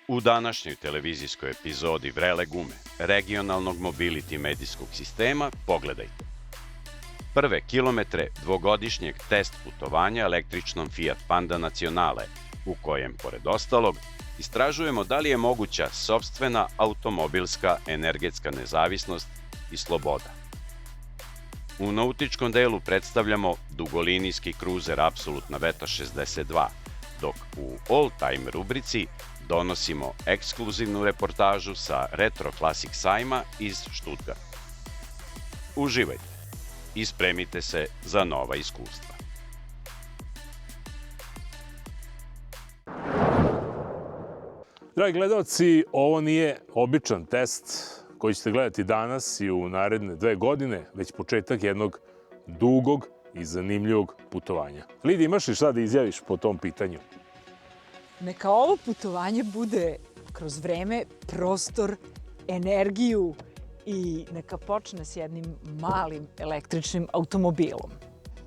U današnjoj televizijskoj epizodi Vrele gume, regionalnog mobility medijskog sistema, pogledajte. Prve kilometre dvogodišnjeg test putovanja električnom Fiat Panda Nacionale, u kojem, pored ostalog, istražujemo da li je moguća sopstvena automobilska energetska nezavisnost i sloboda. U nautičkom delu predstavljamo dugolinijski kruzer Apsolutna Veta 62, dok u all-time rubrici donosimo ekskluzivnu reportažu sa Retro Classic sajma iz Stuttgarta. Uživajte i spremite se za nova iskustva. Dragi gledalci, ovo nije običan test koji ćete gledati danas i u naredne 2 godine, već početak jednog dugog i zanimljivog putovanja. Lidija, imaš li šta da izjaviš po tom pitanju? Neka ovo putovanje bude kroz vreme, prostor, energiju i neka počne s jednim malim električnim automobilom.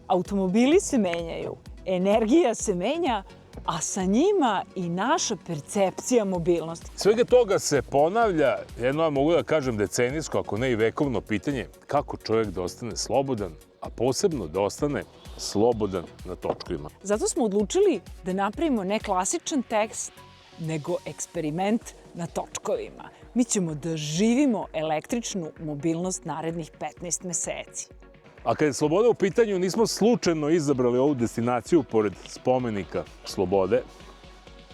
Automobili se menjaju, energija se menja, a sa njima i naša percepcija mobilnosti. Svega toga se ponavlja jedno, mogu da kažem, decenijsko, ako ne i vekovno pitanje, kako čovjek da ostane slobodan, a posebno da ostane slobodan na točkovima. Zato smo odlučili da napravimo ne klasičan tekst, nego eksperiment na točkovima. Mi ćemo da živimo električnu mobilnost narednih 15 meseci. A kad je sloboda u pitanju, nismo slučajno izabrali ovu destinaciju pored spomenika slobode,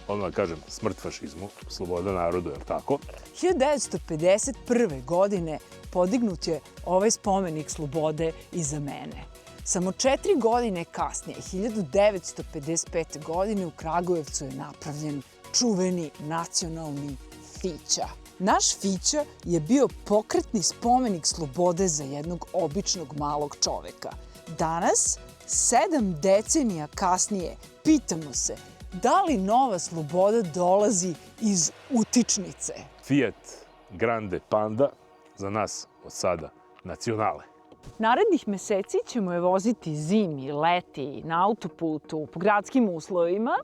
odmah da kažem, smrt fašizmu, sloboda narodu, je li tako? 1951. godine podignut je ovaj spomenik slobode iza mene. Samo 4 godine kasnije, 1955. godine, u Kragujevcu je napravljen čuveni nacionalni Fića. Naš Fića je bio pokretni spomenik slobode za jednog običnog malog čoveka. Danas, 7 decenija kasnije, pitamo se da li nova sloboda dolazi iz utičnice. Fiat Grande Panda, za nas od sada Nacionale. Narednih meseci ćemo je voziti zimi, leti, na autoputu, po gradskim uslovima,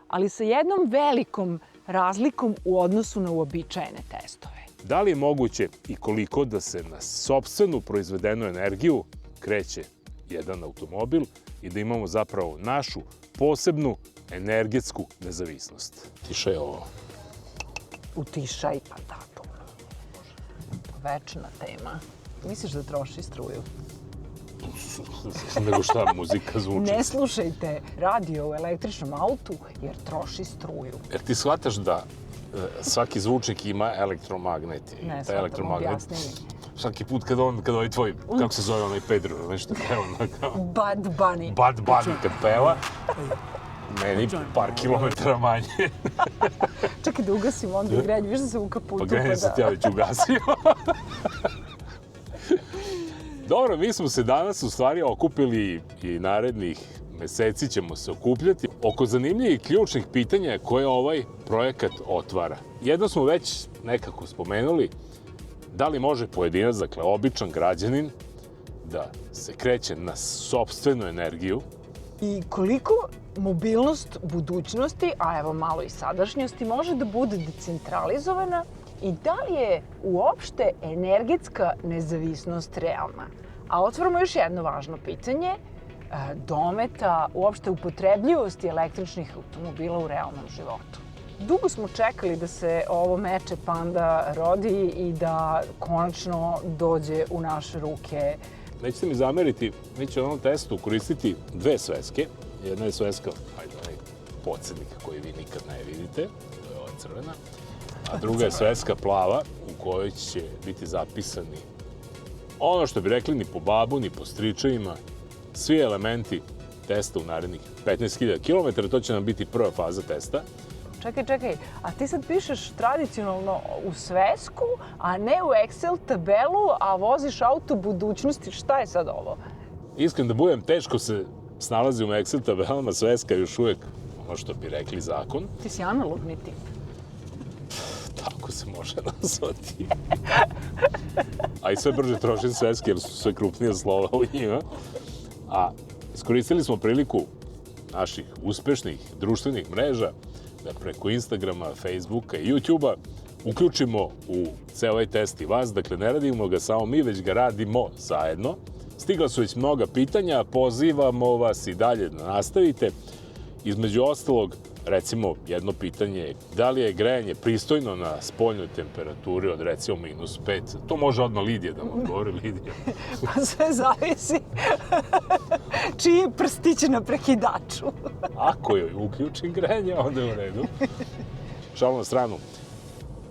ali sa jednom velikom razlikom u odnosu na uobičajene testove. Da li je moguće i koliko da se na sopstvenu proizvedenu energiju kreće jedan automobil i da imamo zapravo našu posebnu energetsku nezavisnost? Tiša je ovo. Utišaj, pa da, to. Večna tema. Misliš da troši struju? Nego šta, muzika zvuči. Ne slušajte radio u električnom autu jer troši struju. Jer ti shvataš da svaki zvučnik ima elektromagnet. Ne shvatam, objasni mi. Svaki put kad ovaj tvoj, kako se zove onaj Pedro, nešto peva kao... Bad Bunny. Bad Bunny kad peva, meni par kilometara manje. Čekaj da ugasim onda grejanje, viš da sam u kaputu. Pa grejanje sam ti ja već ugasio. Dobro, mi smo se danas u stvari okupili i narednih meseci ćemo se okupljati oko zanimljivih ključnih pitanja koje ovaj projekat otvara. Jedno smo već nekako spomenuli, da li može pojedinac, dakle običan građanin, da se kreće na sopstvenu energiju. I koliko mobilnost budućnosti, a evo malo i sadašnjosti, može da bude decentralizovana i da li je uopšte energetska nezavisnost realna? A otvorimo još jedno važno pitanje, dometa, uopšte upotrebljivosti električnih automobila u realnom životu. Dugo smo čekali da se ovo meče Panda rodi i da konačno dođe u naše ruke. Nećete mi zameriti, mi ćemo u ovom testu koristiti 2 sveske. Jedna je sveska, onaj podsjednik koji vi nikad ne vidite, to je ova crvena. A druga je sveska plava u kojoj će biti zapisani ono što bi rekli ni po babu, ni po stričevima, svi elementi testa u narednih 15.000 km. To će nam biti prva faza testa. Čekaj, a ti sad pišeš tradicionalno u svesku, a ne u Excel tabelu, a voziš auto budućnosti. Šta je sad ovo? Iskreno da budem, teško se snalazi u Excel tabelama, sveska je još uvijek ono što bi rekli zakon. Ti si analogni tip. Tako se može nazvati. A i sve brže trošim sveske jer su sve krupnije slova u njima. A iskoristili smo priliku naših uspešnih društvenih mreža, da preko Instagrama, Facebooka i YouTubea uključimo u ceo ovaj test i vas. Dakle, ne radimo ga samo mi, već ga radimo zajedno. Stigla su već mnoga pitanja, pozivamo vas i dalje da nastavite. Između ostalog, recimo, jedno pitanje je da li je grejanje pristojno na spoljnoj temperaturi od recimo -5? To može odmah Lidija da mu odgovori. Lidija. Pa sve zavisi čiji je prstić na prekidaču. Ako joj uključim grejanje, onda je u redu. Šalu na stranu,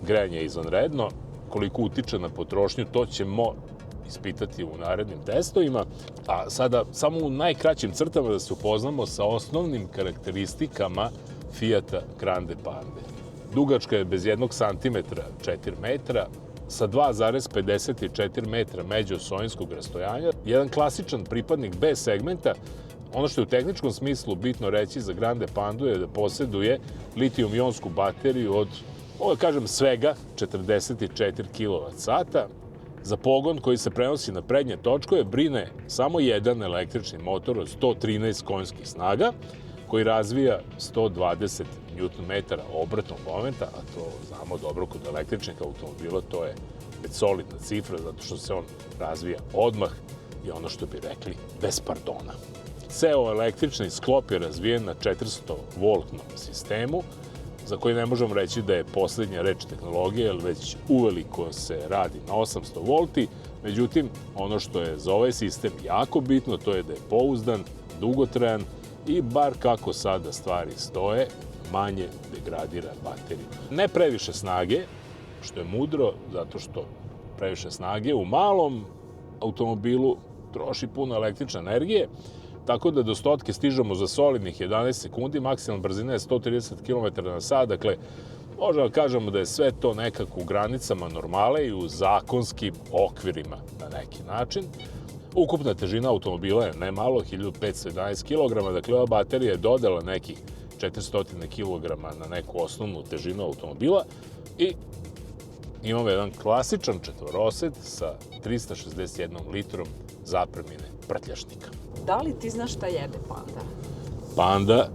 grejanje je izvanredno. Koliko utiče na potrošnju, to ćemo ispitati u narednim testovima. A sada, samo u najkraćim crtama da se upoznamo sa osnovnim karakteristikama Fiata Grande Pande. Dugačka je bez 1 santimetra 4 metra, sa 2,54 metra međuosojinskog rastojanja. Jedan klasičan pripadnik B segmenta. Ono što je u tehničkom smislu bitno reći za Grande Pandu je da poseduje litijum-ionsku bateriju od, kažem, svega 44 kWh. Za pogon koji se prenosi na prednje točkove brine samo jedan električni motor od 113 konjskih snaga, koji razvija 120 Nm obrtnog momenta, a to znamo dobro kod električnih automobila, to je već solidna cifra, zato što se on razvija odmah i ono što bi rekli, bez pardona. Ceo električni sklop je razvijen na 400-voltnom sistemu, za koji ne možemo reći da je poslednja reč tehnologije, jer već uveliko se radi na 800 volti. Međutim, ono što je za ovaj sistem jako bitno, to je da je pouzdan, dugotrajan i bar kako sada stvari stoje, manje degradira bateriju. Ne previše snage, što je mudro, zato što previše snage u malom automobilu troši puno električne energije, tako da do stotke stižemo za solidnih 11 sekundi, maksimalna brzina je 130 km/h, dakle, možemo da kažemo da je sve to nekako u granicama normale i u zakonskim okvirima na neki način. Ukupna težina automobila je ne malo, 1511 kg, dakle, ova baterija je dodala nekih 400 kg na neku osnovnu težinu automobila i imamo jedan klasičan četvorosed sa 361 litrom zapremine prtljašnika. Da li ti znaš šta jede panda? Panda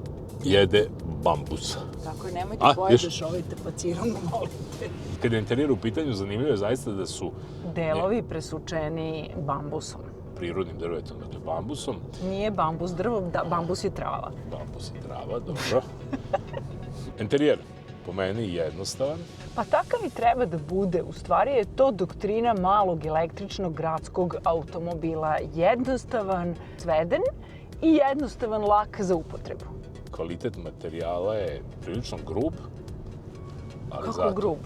jede bambus. Tako je, nemoj ti pojedeš ovaj tapacirom, molim te. Kada je interijer u pitanju, zanimljivo je zaista da su Delovi presučeni bambusom. prirodnim drvetom, dakle bambusom. Nije bambus drvo, bambus je trava. Bambus je trava, dobro. Interijer, po meni, jednostavan. Pa takav i treba da bude. U stvari je to doktrina malog električnog gradskog automobila. Jednostavan, sveden i jednostavan, lak za upotrebu. Kvalitet materijala je prilično grub. Kako grub?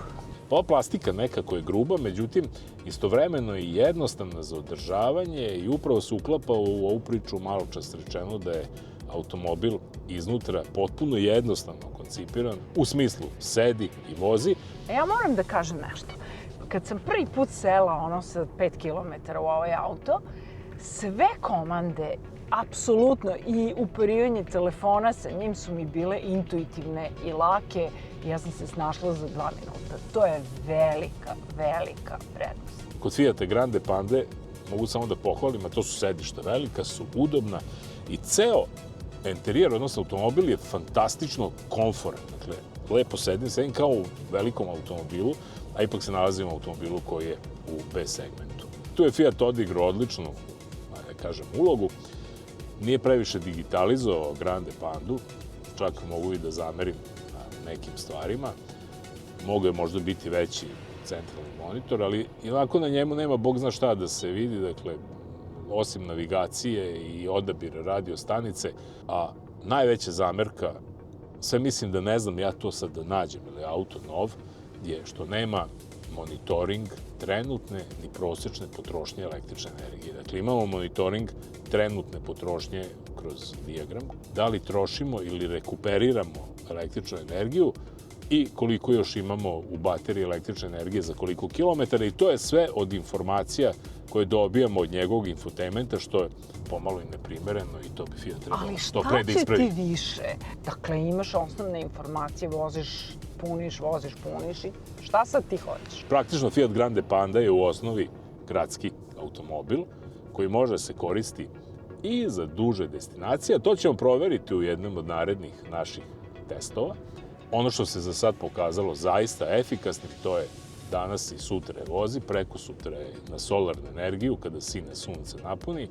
Ova plastika nekako je gruba, međutim, istovremeno je jednostavna za održavanje i upravo se uklapa u ovu priču malo čas rečeno da je automobil iznutra potpuno jednostavno koncipiran, u smislu sedi i vozi. Ja moram da kažem nešto. Kad sam prvi put sela sa 5 km u ovaj auto, sve komande, apsolutno, i uparivanje telefona sa njim su mi bile intuitivne i lake. Ja sam se snašla za 2 minuta. To je velika, velika prednost. Kod Fiata Grande Pande mogu samo da pohvalim, a to su sedišta velika, su udobna i ceo interijer, odnosno automobil je fantastično komforan. Dakle, lepo sedim kao u velikom automobilu, a ipak se nalazim u automobilu koji je u B segmentu. Tu je Fiat odigrao odličnu, da kažem, ulogu. Nije previše digitalizovao Grande Pandu, čak mogu i da zamerim na nekim stvarima. Mogu je možda biti veći centralni monitor, ali onako na njemu nema bog zna šta da se vidi, dakle, osim navigacije i odabira radio stanice, a najveća zamerka, sve mislim da ne znam ja to sad da nađem, ili auto nov, je što nema monitoring trenutne ni prosečne potrošnje električne energije. Dakle, imamo monitoring trenutne potrošnje kroz dijagram, da li trošimo ili rekuperiramo električnu energiju i koliko još imamo u bateriji električne energije za koliko kilometara, i to je sve od informacija koje dobijamo od njegovog infotainmenta, što je pomalo i neprimereno i to bi Fiat trebalo što pre da ispravi. Ali šta će ti više? Dakle, imaš osnovne informacije, voziš, puniš i šta sad ti hoćeš? Praktično Fiat Grande Panda je u osnovi gradski automobil koji može se koristi i za duže destinacije. To ćemo proveriti u jednom od narednih naših testova. Ono što se za sad pokazalo zaista efikasnim, to je danas i sutra je vozi, preko sutra je na solarnu energiju, kada sine sunce napuni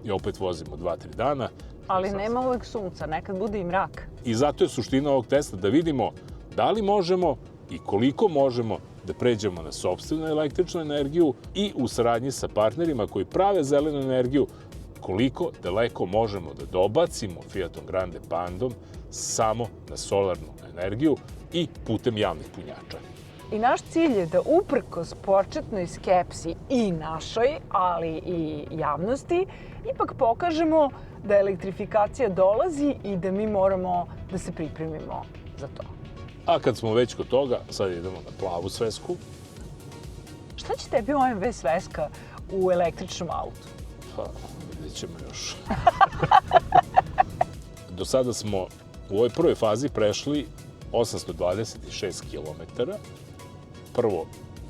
i opet vozimo 2-3 dana. Ali nema uvek sunca, nekad bude i mrak. I zato je suština ovog testa da vidimo da li možemo i koliko možemo da pređemo na sopstvenu električnu energiju i u saradnji sa partnerima koji prave zelenu energiju, koliko daleko možemo da dobacimo Fiatom Grande Pandom samo na solarnu energiju i putem javnih punjača. I naš cilj je da uprkos početnoj skepsi i našoj, ali i javnosti, ipak pokažemo da elektrifikacija dolazi i da mi moramo da se pripremimo za to. A kad smo već kod toga, sad idemo na plavu svesku. Šta će tebi OMV sveska u električnom autu? Pa, vidjet ćemo još. Do sada smo u ovoj prvoj fazi prešli 826 km. Prvo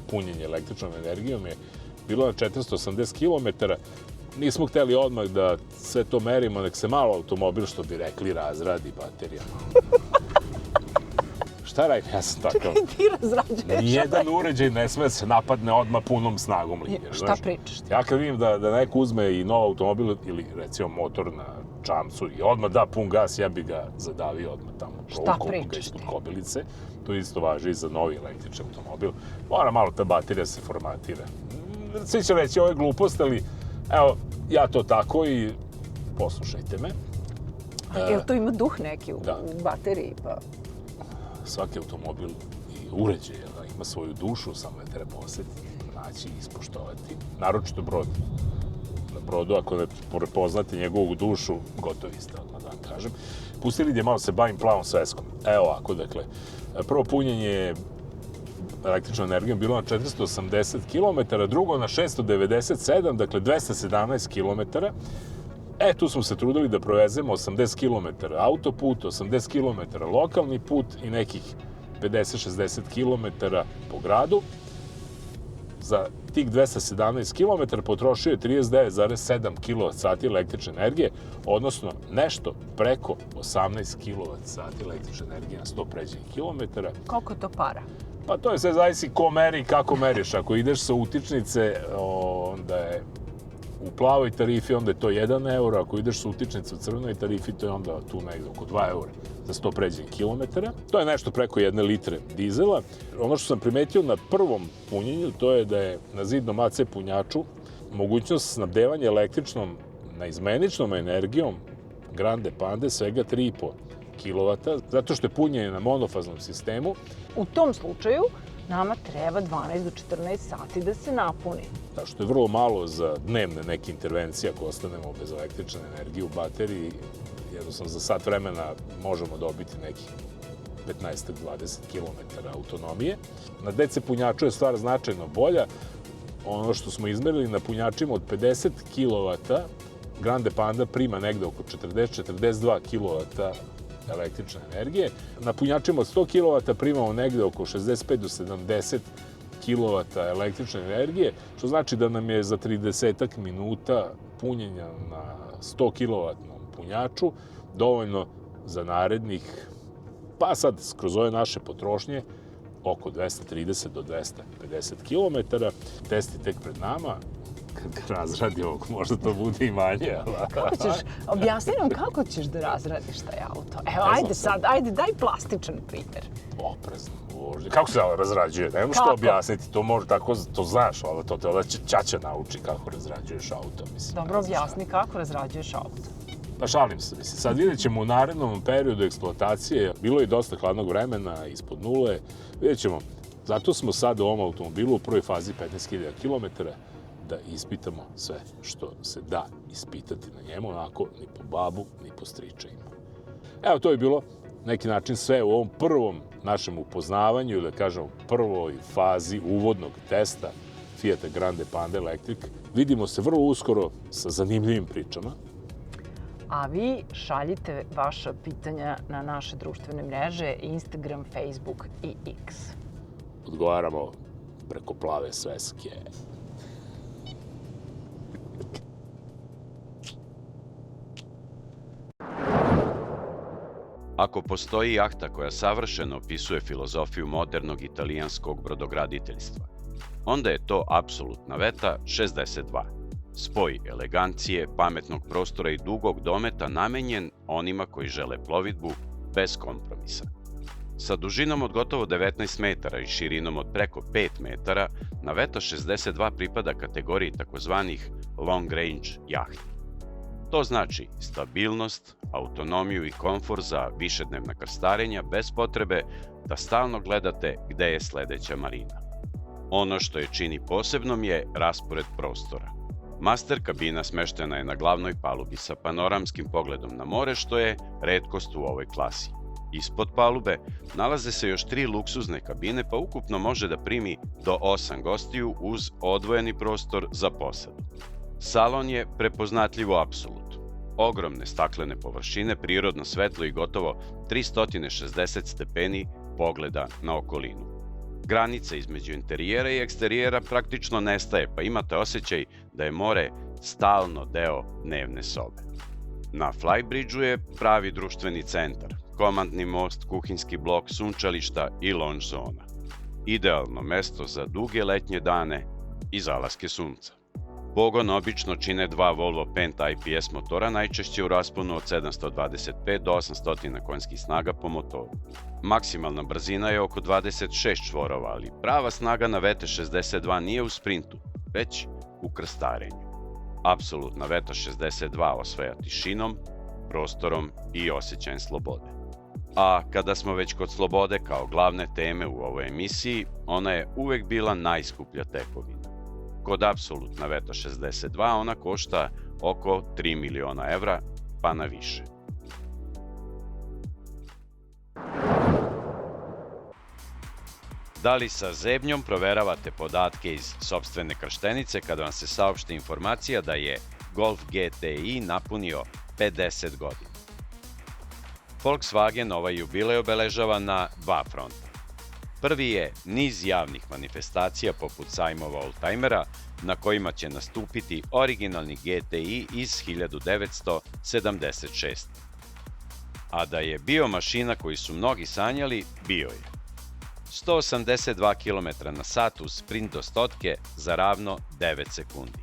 punjenje električnom energijom je bilo na 480 km. Nismo hteli odmah da sve to merimo, nek se malo automobil, što bi rekli, razradi baterijama. Šta radim? Ja sam takav. Čekaj, ti razrađuješ. Nijedan uređaj ne sme se napadne odmah punom snagom linije. Šta pričaš? Ja kad vidim da neko uzme i nov automobil ili recimo motor na čamcu i odmah da pun gas, ja bi ga zadavio odmah tamo. Šta pričaš ispod kobilice. To isto važi i za novi električni automobil. Mora malo ta baterija se formatira. Svi će reći, ovo je glupost, ali evo, ja to tako i poslušajte me. Jel to ima duh neki u bateriji? Pa... Svaki automobil i uređaj ima svoju dušu, samo je treba osetiti, naći i ispoštovati. Naročito brod. Na brodu, ako ne prepoznate njegovu dušu, gotovi ste, odmah da vam kažem. Pustili gdje malo se bavim plavom sveskom. Evo ovako, dakle, prvo punjenje električnom energijom bilo na 480 km, drugo na 697, dakle 217 km. Tu smo se trudili da provezemo 80 km autoput, 80 km lokalni put i nekih 50-60 km po gradu. Za tih 217 km potrošio je 39,7 kWh električne energije, odnosno nešto preko 18 kWh električne energije na 100 pređenih kilometara. Koliko je to para? Pa to je sve zavisi ko meri i kako meriš. Ako ideš sa utičnice, onda je u plavoj tarifi, onda je to 1 euro. Ako ideš sa utičnice u crvenoj tarifi, to je onda tu negde oko 2 eura za 100 pređenih kilometara. To je nešto preko 1 litre dizela. Ono što sam primetio na prvom punjenju, to je da je na zidnom AC punjaču mogućnost snabdevanja električnom na izmeničnom energijom Grande Pande svega 3,5 kW, zato što je punjenje na monofaznom sistemu. U tom slučaju nama treba 12 do 14 sati da se napuni. Da, što je vrlo malo za dnevne neke intervencije ako ostanemo bez električne energije u bateriji. Jednostavno za sat vremena možemo dobiti nekih 15-20 km autonomije. Na DC punjaču je stvar značajno bolja. Ono što smo izmerili na punjačima od 50 kW, Grande Panda prima negde oko 40-42 kW električne energije. Na punjačima od 100 kW primamo negde oko 65 do 70 kW električne energije, što znači da nam je za 30 minuta punjenja na 100 kW punjaču dovoljno za narednih, pa sad kroz ove naše potrošnje, oko 230 do 250 km. Test je tek pred nama. Kad ga razradimo, možda to bude i manje. Kako ćeš, objasni nam kako ćeš da razradiš taj auto. Evo, ajde, daj plastičan primjer. Oprezno, vožnje. Kako se razrađuje? Nemo što objasniti, to može tako, to znaš, ali to te onda ćaća nauči kako razrađuješ auto. Dobro, objasni kako razrađuješ auto. Pa šalim se, sad vidjet ćemo u narednom periodu eksploatacije, bilo je dosta hladnog vremena, ispod nule, vidjet ćemo. Zato smo sad u ovom automobilu u prvoj fazi 15.000 km da ispitamo sve što se da ispitati na njemu, onako ni po babu, ni po stričajima. Evo, to je bilo neki način sve u ovom prvom našem upoznavanju, da kažemo prvoj fazi uvodnog testa Fiata Grande Panda Electric. Vidimo se vrlo uskoro sa zanimljivim pričama. A vi šaljite vaša pitanja na naše društvene mreže, Instagram, Facebook i X. Odgovaramo preko plave sveske. Ako postoji jahta koja savršeno opisuje filozofiju modernog italijanskog brodograditeljstva, onda je to apsolutna veta 62. Spoj elegancije, pametnog prostora i dugog dometa namenjen onima koji žele plovidbu bez kompromisa. Sa dužinom od gotovo 19 metara i širinom od preko 5 metara, Naveta 62 pripada kategoriji takozvanih long range jahti. To znači stabilnost, autonomiju i komfor za višednevna krstarenja bez potrebe da stalno gledate gde je sledeća marina. Ono što je čini posebnom je raspored prostora. Master kabina smeštena je na glavnoj palubi sa panoramskim pogledom na more, što je retkost u ovoj klasi. Ispod palube nalaze se još 3 luksuzne kabine, pa ukupno može da primi do 8 gostiju uz odvojeni prostor za posadu. Salon je prepoznatljivo apsolut. Ogromne staklene površine, prirodno svetlo i gotovo 360 stepeni pogleda na okolinu. Granica između interijera i eksterijera praktično nestaje, pa imate osjećaj da je more stalno deo dnevne sobe. Na Flybridgeu je pravi društveni centar, komandni most, kuhinjski blok, sunčališta i lounge zona. Idealno mesto za duge letnje dane i zalaske sunca. Pogon obično čine 2 Volvo Penta IPS motora, najčešće u rasponu od 725 do 800 konjskih snaga po motoru. Maksimalna brzina je oko 26 čvorova, ali prava snaga Navete 62 nije u sprintu, već u krstarenju. Apsolutna Veta 62 osvaja tišinom, prostorom i osjećajem slobode. A kada smo već kod slobode kao glavne teme u ovoj emisiji, ona je uvek bila najskuplja tekovina. Kod apsolutna Veta 62 ona košta oko 3 miliona evra, pa na više. Da li sa zebnjom proveravate podatke iz sopstvene krštenice kada vam se saopšti informacija da je Golf GTI napunio 50 godina? Volkswagen ovaj jubilej obeležava na 2 fronta. Prvi je niz javnih manifestacija poput sajmova oldtimera na kojima će nastupiti originalni GTI iz 1976. A da je bio mašina koju su mnogi sanjali, bio je. 182 km/h uz sprint do stotke za ravno 9 sekundi.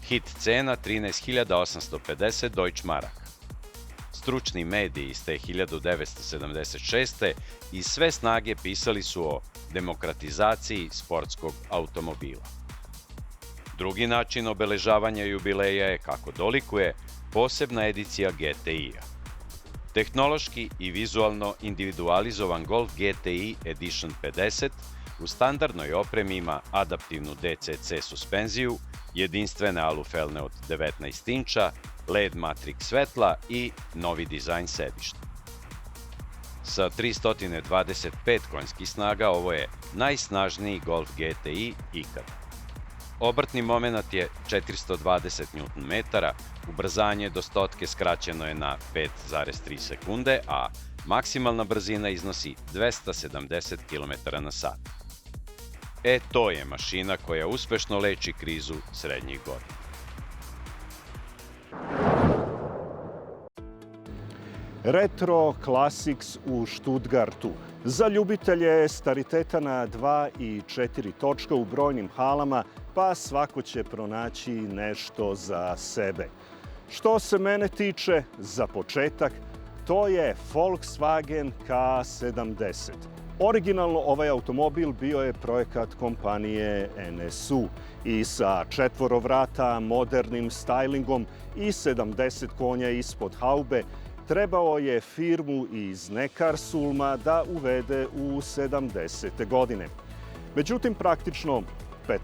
Hit cena 13.850 Deutschmaraka. Stručni mediji iz te 1976. iz sve snage pisali su o demokratizaciji sportskog automobila. Drugi način obeležavanja jubileja je, kako dolikuje, posebna edicija GTI-a. Tehnološki i vizualno individualizovan Golf GTI Edition 50 u standardnoj opremi ima adaptivnu DCC suspenziju, jedinstvene alufelne od 19 inča, LED Matrix svetla i novi dizajn sedišta. Sa 325 konjskih snaga ovo je najsnažniji Golf GTI ikada. Obrtni moment je 420 Nm, ubrzanje do stotke skraćeno je na 5,3 sekunde, a maksimalna brzina iznosi 270 km/h. To je mašina koja uspešno leči krizu srednjih godina. Retro Classics u Stuttgartu. Za ljubitelje stariteta na 2 i 4 točka u brojnim halama, pa svako će pronaći nešto za sebe. Što se mene tiče, za početak, to je Volkswagen K70. Originalno ovaj automobil bio je projekat kompanije NSU i sa 4 vrata, modernim stajlingom i 70 konja ispod haube trebao je firmu iz Neckarsulma da uvede u 70. godine. Međutim, praktično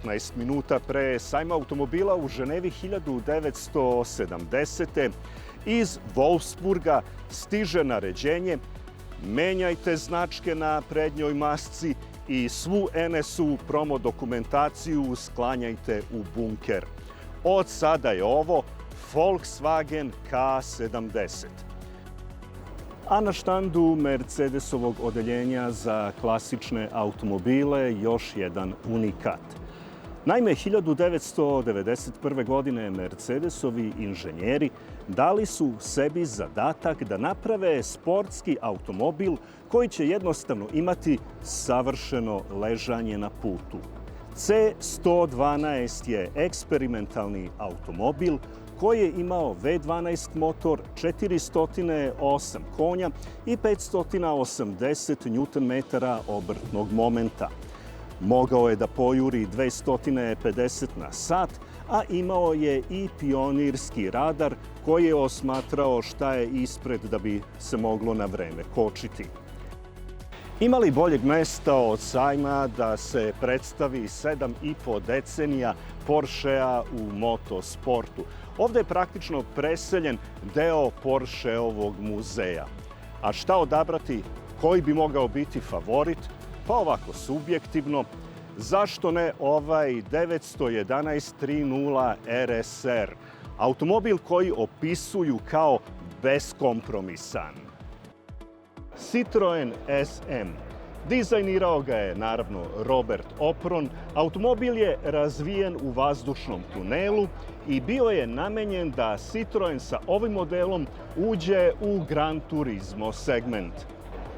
15 minuta pre sajma automobila u Ženevi 1970. iz Wolfsburga stiže naređenje: menjajte značke na prednjoj masci i svu NSU promo dokumentaciju sklanjajte u bunker. Od sada je ovo Volkswagen K70. A na štandu Mercedesovog odeljenja za klasične automobile još jedan unikat. Naime, 1991. godine Mercedesovi inženjeri dali su sebi zadatak da naprave sportski automobil koji će jednostavno imati savršeno ležanje na putu. C112 je eksperimentalni automobil koji je imao V12 motor, 408 konja i 580 Nm obrtnog momenta. Mogao je da pojuri 250 na sat, a imao je i pionirski radar koji je osmatrao šta je ispred da bi se moglo na vreme kočiti. Ima li boljeg mesta od sajma da se predstavi 7,5 decenija Porschea u motosportu? Ovde je praktično preseljen deo Porscheovog muzeja. A šta odabrati? Koji bi mogao biti favorit? Pa ovako, subjektivno, zašto ne ovaj 911 3.0 RSR? Automobil koji opisuju kao beskompromisan. Citroen SM. Dizajnirao ga je, naravno, Robert Opron. Automobil je razvijen u vazdušnom tunelu i bio je namenjen da Citroen sa ovim modelom uđe u Gran Turismo segment.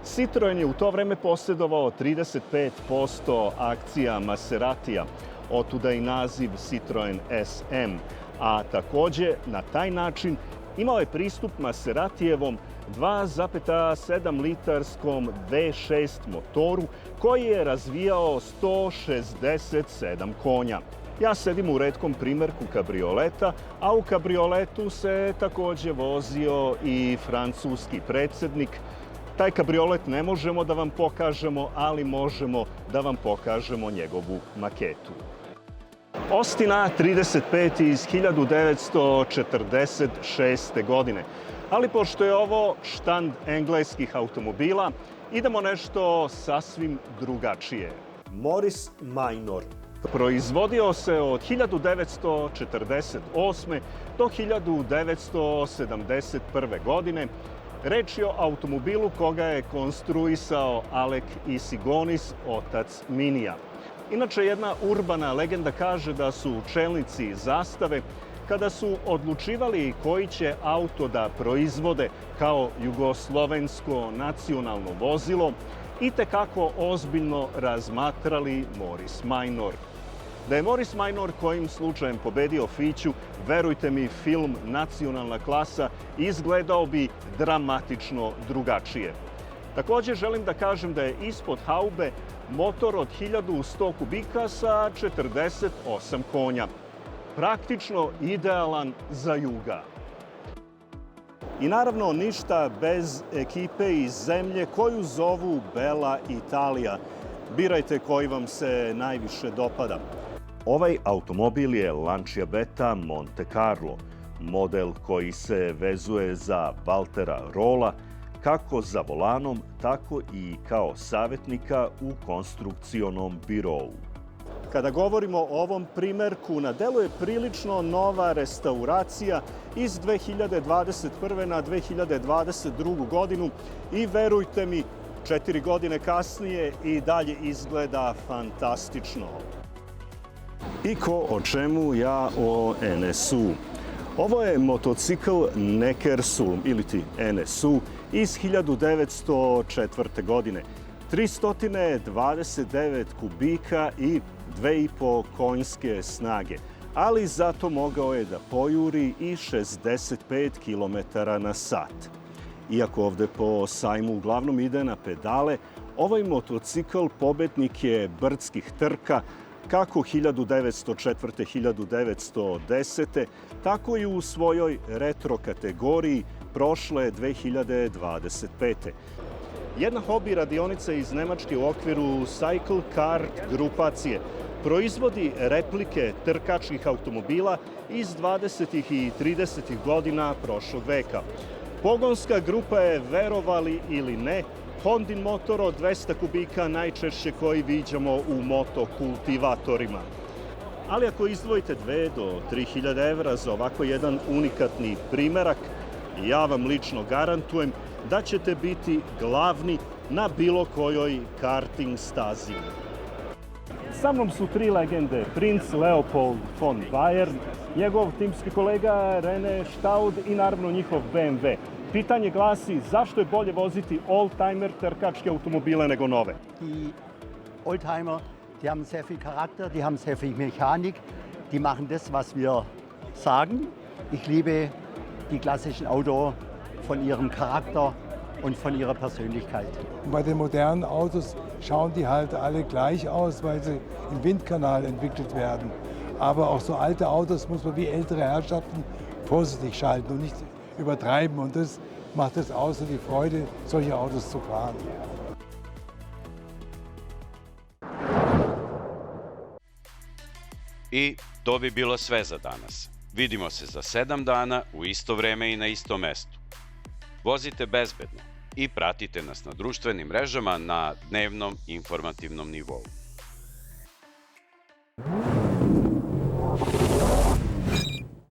Citroen je u to vreme posjedovao 35% akcija Maseratija, otuda i naziv Citroen SM, a takođe na taj način imao je pristup Maseratijevom 2,7 litarskom V6 motoru koji je razvijao 167 konja. Ja sedim u retkom primerku kabrioleta, a u kabrioletu se takođe vozio i francuski predsednik. Taj kabriolet ne možemo da vam pokažemo, ali možemo da vam pokažemo njegovu maketu. Austin A35 iz 1946. godine. Ali pošto je ovo štand engleskih automobila, idemo nešto sasvim drugačije. Morris Minor. Proizvodio se od 1948. do 1971. godine. Reč je o automobilu koga je konstruisao Alec Isigonis, otac Minija. Inače, jedna urbana legenda kaže da su čelnici Zastave, kada su odlučivali koji će auto da proizvode kao jugoslovensko nacionalno vozilo, itekako ozbiljno razmatrali Morris Minor. Da je Morris Minor kojim slučajem pobedio Fiću, verujte mi, film Nacionalna klasa izgledao bi dramatično drugačije. Takođe želim da kažem da je ispod haube motor od 1100 kubika sa 48 konja. Praktično idealan za juga. I naravno ništa bez ekipe iz zemlje koju zovu Bella Italia. Birajte koji vam se najviše dopada. Ovaj automobil je Lancia Beta Monte Carlo, model koji se vezuje za Valtera Rola, kako za volanom, tako i kao savjetnika u konstrukcionom birou. Kada govorimo o ovom primerku, na delu je prilično nova restauracija iz 2021. na 2022. godinu i verujte mi, 4 godine kasnije i dalje izgleda fantastično. I ko o čemu, ja o NSU. Ovo je motocikl Neckersulm ili ti NSU iz 1904. godine. 329 kubika i 2,5 konjske snage, ali zato mogao je da pojuri i 65 km na sat. Iako ovde po sajmu uglavnom ide na pedale, ovaj motocikl pobednik je brdskih trka, kako 1904-1910, tako i u svojoj retro kategoriji prošle 2025. Jedna hobi radionica iz Nemačke u okviru Cycle Kart grupacije proizvodi replike trkačkih automobila iz 20. i 30. godina prošlog veka. Pogonska grupa je, verovali ili ne, Hondin motor od 200 kubika, najčešće koji viđamo u motokultivatorima. Ali ako izdvojite 2 do 3.000 evra za ovako jedan unikatni primerak, ja vam lično garantujem da ćete biti glavni na bilo kojoj karting stazi. Sa mnom su tri legende, princ Leopold von Bayer, njegov timski kolega René Staud i naravno njihov BMW. Pitanje glasi zašto je bolje voziti oldtimer trkačke automobile nego nove? Die Oldtimer, die haben sehr viel Charakter, die haben sehr viel Mechanik, die machen das, was wir sagen. Ich liebe die klassischen Autos von ihrem Charakter und von ihrer Persönlichkeit. Bei den modernen Autos schauen die halt alle gleich aus, weil sie im Windkanal entwickelt werden. Aber auch so alte Autos muss man wie ältere Herrschaften vorsichtig schalten und nicht übertreiben. Und das macht es aus und die Freude, solche Autos zu fahren. I to bi bilo sve za danas. Vidimo se za 7 dana u isto vreme i na istom mestu. Vozite bezbedno i pratite nas na društvenim mrežama na dnevnom informativnom nivou.